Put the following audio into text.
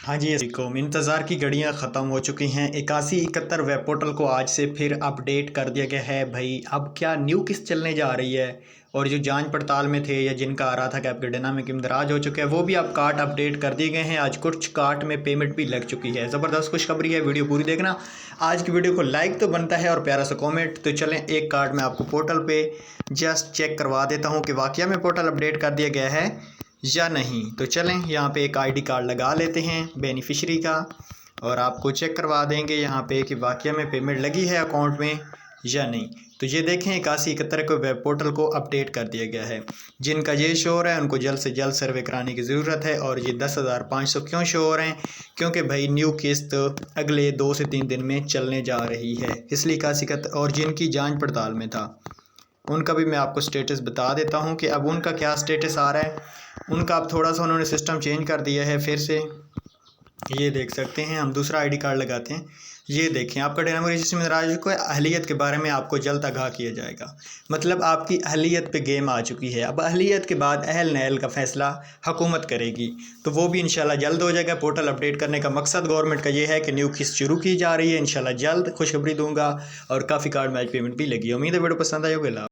हाँ जी असलकुम, इंतज़ार की घड़ियाँ ख़त्म हो चुकी हैं। 8171 वेब पोर्टल को आज से फिर अपडेट कर दिया गया है। भाई अब क्या न्यू किस्त चलने जा रही है, और जो जांच पड़ताल में थे या जिनका आ रहा था कि आपके डायनामिक इंदराज हो चुके हैं, वो भी अब कार्ड अपडेट कर दिए गए हैं। आज कुछ कार्ड में पेमेंट भी लग चुकी है। ज़बरदस्त खुशखबरी है, वीडियो पूरी देखना। आज की वीडियो को लाइक तो बनता है और प्यारा सा कॉमेंट। तो चलें, एक कार्ड मैं आपको पोर्टल पर जस्ट चेक करवा देता हूँ कि वाकई में पोर्टल अपडेट कर दिया गया है या नहीं। तो चलें, यहाँ पे एक आईडी कार्ड लगा लेते हैं बेनिफिशरी का, और आपको चेक करवा देंगे यहाँ पे कि वाकई में पेमेंट लगी है अकाउंट में या नहीं। तो ये देखें, 8171 को वेब पोर्टल को अपडेट कर दिया गया है। जिनका ये शो हो रहा है उनको जल्द से जल्द सर्वे कराने की ज़रूरत है। और ये 10,500 क्यों शो हो रहे हैं? क्योंकि भाई न्यू किस्त अगले 2 से 3 दिन में चलने जा रही है, इसलिए 8171। और जिनकी जाँच पड़ताल में था उनका भी मैं आपको स्टेटस बता देता हूँ कि अब उनका क्या स्टेटस आ रहा है। उनका अब थोड़ा सा उन्होंने सिस्टम चेंज कर दिया है फिर से। ये देख सकते हैं, हम दूसरा आईडी कार्ड लगाते हैं। ये देखें, आपका डायनामिक रजिस्टर में राज को अहलियत के बारे में आपको जल्द आगाह किया जाएगा। मतलब आपकी अहलियत पे गेम आ चुकी है। अब अहलियत के बाद अहल नहल का फ़ैसला हुकूमत करेगी, तो वो भी इंशाल्लाह जल्द हो जाएगा। पोर्टल अपडेट करने का मकसद गवर्नमेंट का ये है कि न्यू किस्त शुरू की जा रही है। इंशाल्लाह जल्द खुशखबरी दूंगा। और काफ़ी कार्ड में आज पेमेंट भी लगी है। उम्मीद है वीडियो पसंद आई होगी।